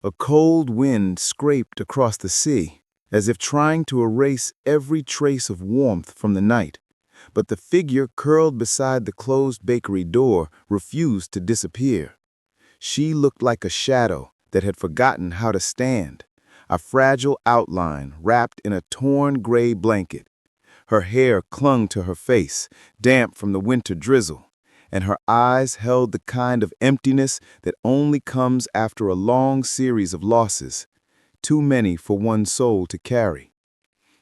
A cold wind scraped across the sea, as if trying to erase every trace of warmth from the night. But the figure curled beside the closed bakery door refused to disappear. She looked like a shadow that had forgotten how to stand, a fragile outline wrapped in a torn gray blanket. Her hair clung to her face, damp from the winter drizzle, and her eyes held the kind of emptiness that only comes after a long series of losses, too many for one soul to carry.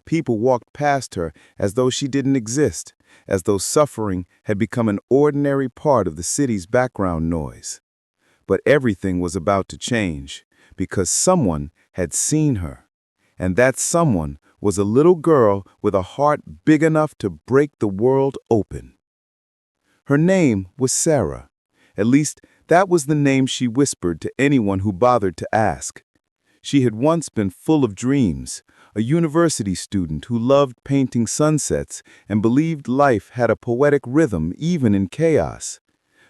People walked past her as though she didn't exist, as though suffering had become an ordinary part of the city's background noise. But everything was about to change, because someone had seen her, and that someone was a little girl with a heart big enough to break the world open. Her name was Sarah. At least, that was the name she whispered to anyone who bothered to ask. She had once been full of dreams, a university student who loved painting sunsets and believed life had a poetic rhythm even in chaos.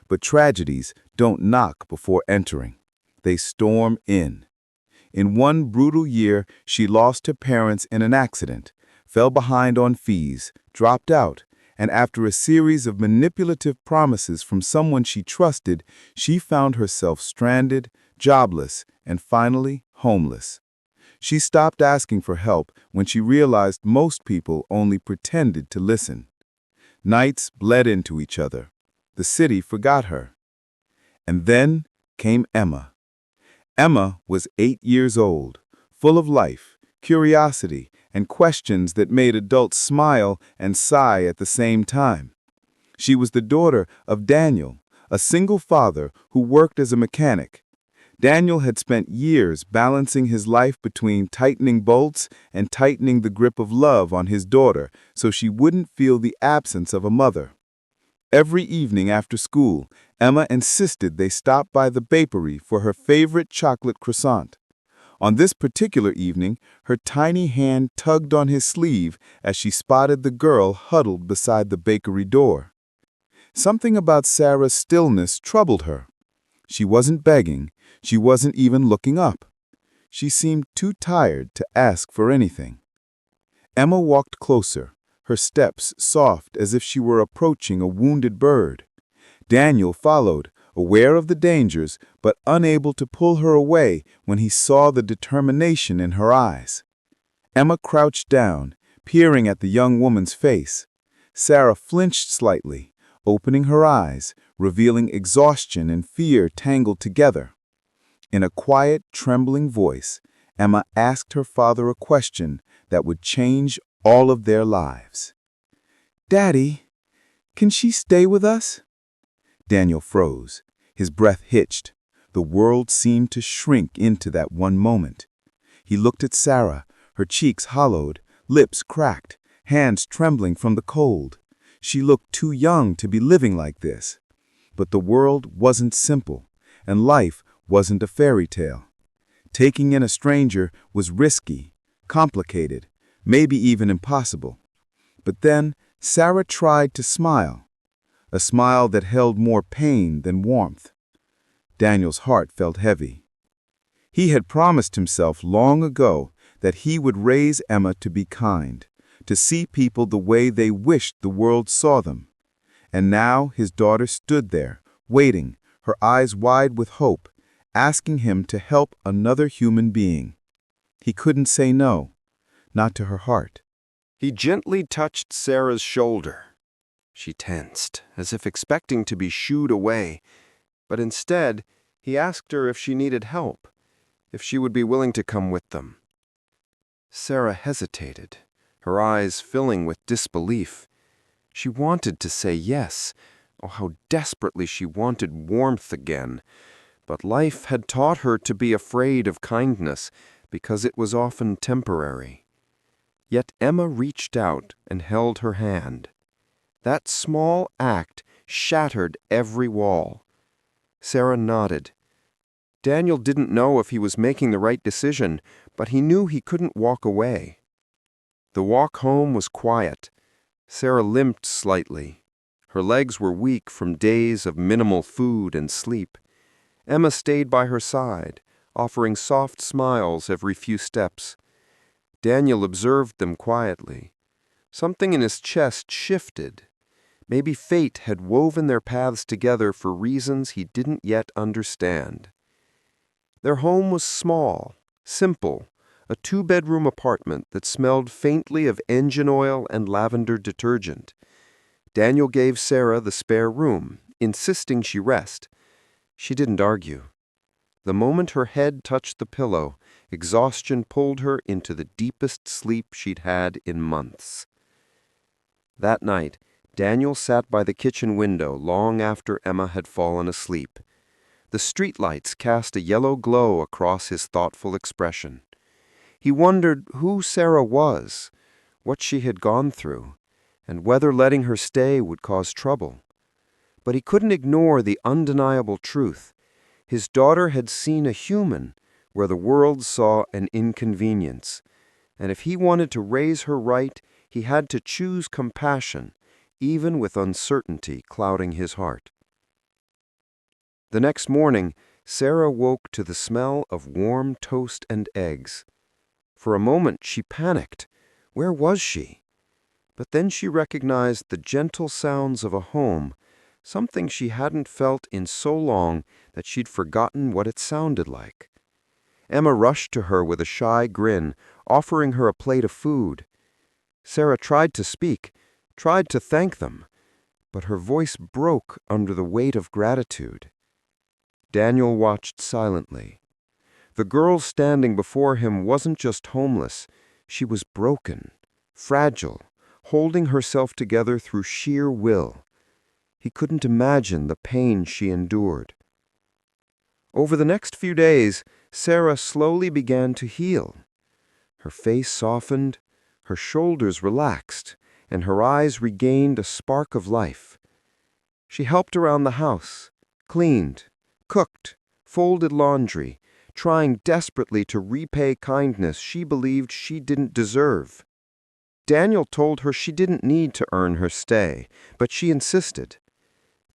But tragedies don't knock before entering. They storm in. In one brutal year, she lost her parents in an accident, fell behind on fees, dropped out, and after a series of manipulative promises from someone she trusted, she found herself stranded, jobless, and finally homeless. She stopped asking for help when she realized most people only pretended to listen. Nights bled into each other. The city forgot her. And then came Emma. Emma was 8 years old, full of life, curiosity, and questions that made adults smile and sigh at the same time. She was the daughter of Daniel, a single father who worked as a mechanic. Daniel had spent years balancing his life between tightening bolts and tightening the grip of love on his daughter so she wouldn't feel the absence of a mother. Every evening after school, Emma insisted they stop by the bakery for her favorite chocolate croissant. On this particular evening, her tiny hand tugged on his sleeve as she spotted the girl huddled beside the bakery door. Something about Sarah's stillness troubled her. She wasn't begging, she wasn't even looking up. She seemed too tired to ask for anything. Emma walked closer, her steps soft as if she were approaching a wounded bird. Daniel followed, aware of the dangers, but unable to pull her away when he saw the determination in her eyes. Emma crouched down, peering at the young woman's face. Sarah flinched slightly, opening her eyes, revealing exhaustion and fear tangled together. In a quiet, trembling voice, Emma asked her father a question that would change all of their lives. "Daddy, can she stay with us?" Daniel froze. His breath hitched. The world seemed to shrink into that one moment. He looked at Sarah, her cheeks hollowed, lips cracked, hands trembling from the cold. She looked too young to be living like this. But the world wasn't simple, and life wasn't a fairy tale. Taking in a stranger was risky, complicated, maybe even impossible. But then Sarah tried to smile, a smile that held more pain than warmth. Daniel's heart felt heavy. He had promised himself long ago that he would raise Emma to be kind, to see people the way they wished the world saw them. And now his daughter stood there, waiting, her eyes wide with hope, asking him to help another human being. He couldn't say no, not to her heart. He gently touched Sarah's shoulder. She tensed, as if expecting to be shooed away, but instead, he asked her if she needed help, if she would be willing to come with them. Sarah hesitated, her eyes filling with disbelief. She wanted to say yes. Oh, how desperately she wanted warmth again. But life had taught her to be afraid of kindness because it was often temporary. Yet Emma reached out and held her hand. That small act shattered every wall. Sarah nodded. Daniel didn't know if he was making the right decision, but he knew he couldn't walk away. The walk home was quiet. Sarah limped slightly. Her legs were weak from days of minimal food and sleep. Emma stayed by her side, offering soft smiles every few steps. Daniel observed them quietly. Something in his chest shifted. Maybe fate had woven their paths together for reasons he didn't yet understand. Their home was small, simple, a two-bedroom apartment that smelled faintly of engine oil and lavender detergent. Daniel gave Sarah the spare room, insisting she rest. She didn't argue. The moment her head touched the pillow, exhaustion pulled her into the deepest sleep she'd had in months. That night, Daniel sat by the kitchen window long after Emma had fallen asleep. The streetlights cast a yellow glow across his thoughtful expression. He wondered who Sarah was, what she had gone through, and whether letting her stay would cause trouble. But he couldn't ignore the undeniable truth. His daughter had seen a human where the world saw an inconvenience, and if he wanted to raise her right, he had to choose compassion, even with uncertainty clouding his heart. The next morning, Sarah woke to the smell of warm toast and eggs. For a moment, she panicked. Where was she? But then she recognized the gentle sounds of a home, something she hadn't felt in so long that she'd forgotten what it sounded like. Emma rushed to her with a shy grin, offering her a plate of food. Sarah tried to speak, tried to thank them, but her voice broke under the weight of gratitude. Daniel watched silently. The girl standing before him wasn't just homeless, she was broken, fragile, holding herself together through sheer will. He couldn't imagine the pain she endured. Over the next few days, Sarah slowly began to heal. Her face softened, her shoulders relaxed, and her eyes regained a spark of life. She helped around the house, cleaned, cooked, folded laundry, trying desperately to repay kindness she believed she didn't deserve. Daniel told her she didn't need to earn her stay, but she insisted.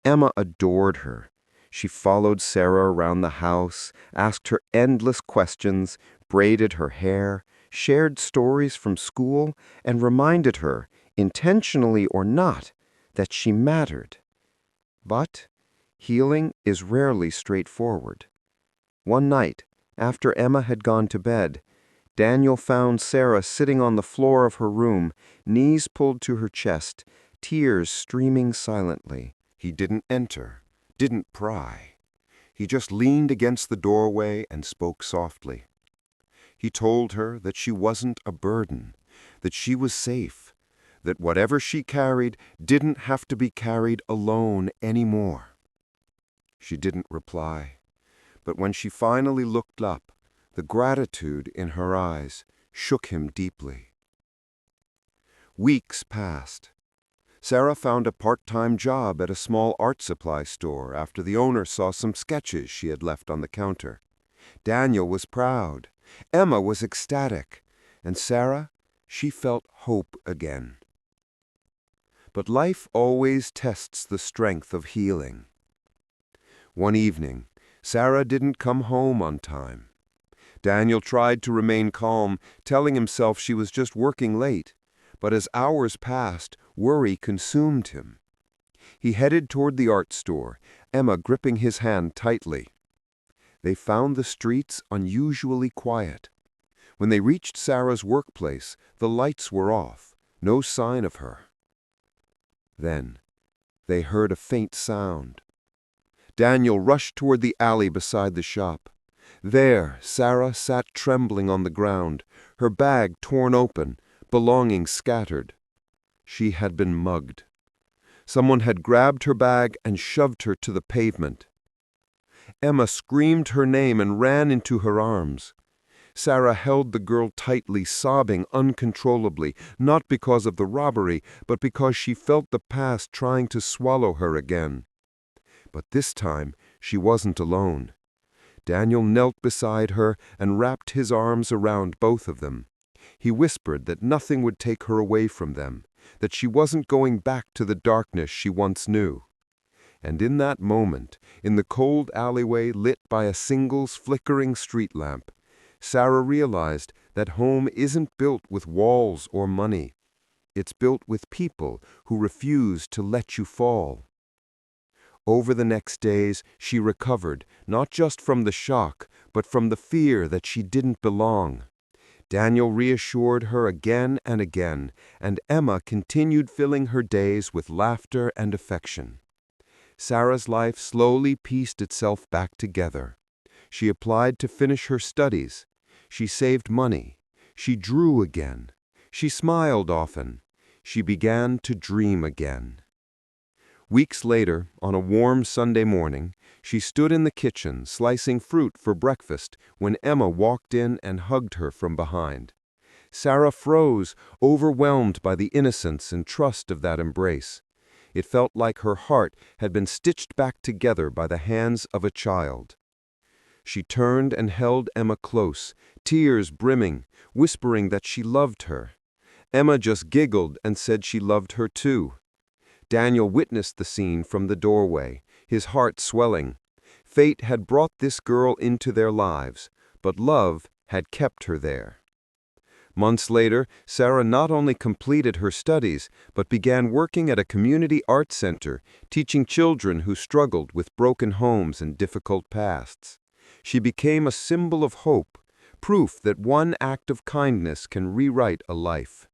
Emma adored her. She followed Sarah around the house, asked her endless questions, braided her hair, shared stories from school, and reminded her, intentionally or not, that she mattered. But healing is rarely straightforward. One night, after Emma had gone to bed, Daniel found Sarah sitting on the floor of her room, knees pulled to her chest, tears streaming silently. He didn't enter, didn't pry. He just leaned against the doorway and spoke softly. He told her that she wasn't a burden, that she was safe, that whatever she carried didn't have to be carried alone anymore. She didn't reply, but when she finally looked up, the gratitude in her eyes shook him deeply. Weeks passed. Sarah found a part-time job at a small art supply store after the owner saw some sketches she had left on the counter. Daniel was proud. Emma was ecstatic. And Sarah, she felt hope again. But life always tests the strength of healing. One evening, Sarah didn't come home on time. Daniel tried to remain calm, telling himself she was just working late. But as hours passed, worry consumed him. He headed toward the art store, Emma gripping his hand tightly. They found the streets unusually quiet. When they reached Sarah's workplace, the lights were off, no sign of her. Then, they heard a faint sound. Daniel rushed toward the alley beside the shop. There, Sarah sat trembling on the ground, her bag torn open, belongings scattered. She had been mugged. Someone had grabbed her bag and shoved her to the pavement. Emma screamed her name and ran into her arms. Sarah held the girl tightly, sobbing uncontrollably, not because of the robbery, but because she felt the past trying to swallow her again. But this time, she wasn't alone. Daniel knelt beside her and wrapped his arms around both of them. He whispered that nothing would take her away from them, that she wasn't going back to the darkness she once knew. And in that moment, in the cold alleyway lit by a single flickering street lamp, Sarah realized that home isn't built with walls or money. It's built with people who refuse to let you fall. Over the next days, she recovered, not just from the shock, but from the fear that she didn't belong. Daniel reassured her again and again, and Emma continued filling her days with laughter and affection. Sarah's life slowly pieced itself back together. She applied to finish her studies. She saved money. She drew again. She smiled often. She began to dream again. Weeks later, on a warm Sunday morning, she stood in the kitchen slicing fruit for breakfast when Emma walked in and hugged her from behind. Sarah froze, overwhelmed by the innocence and trust of that embrace. It felt like her heart had been stitched back together by the hands of a child. She turned and held Emma close, tears brimming, whispering that she loved her. Emma just giggled and said she loved her too. Daniel witnessed the scene from the doorway, his heart swelling. Fate had brought this girl into their lives, but love had kept her there. Months later, Sarah not only completed her studies, but began working at a community art center, teaching children who struggled with broken homes and difficult pasts. She became a symbol of hope, proof that one act of kindness can rewrite a life.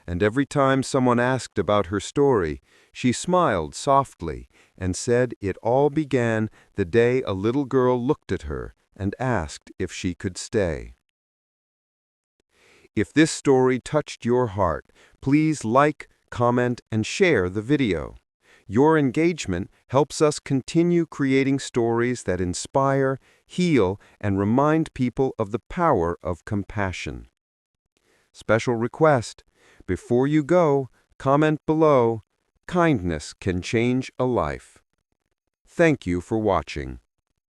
And every time someone asked about her story, she smiled softly and said it all began the day a little girl looked at her and asked if she could stay. If this story touched your heart, please like, comment, and share the video. Your engagement helps us continue creating stories that inspire, heal, and remind people of the power of compassion. Special request: before you go, comment below. Kindness can change a life. Thank you for watching.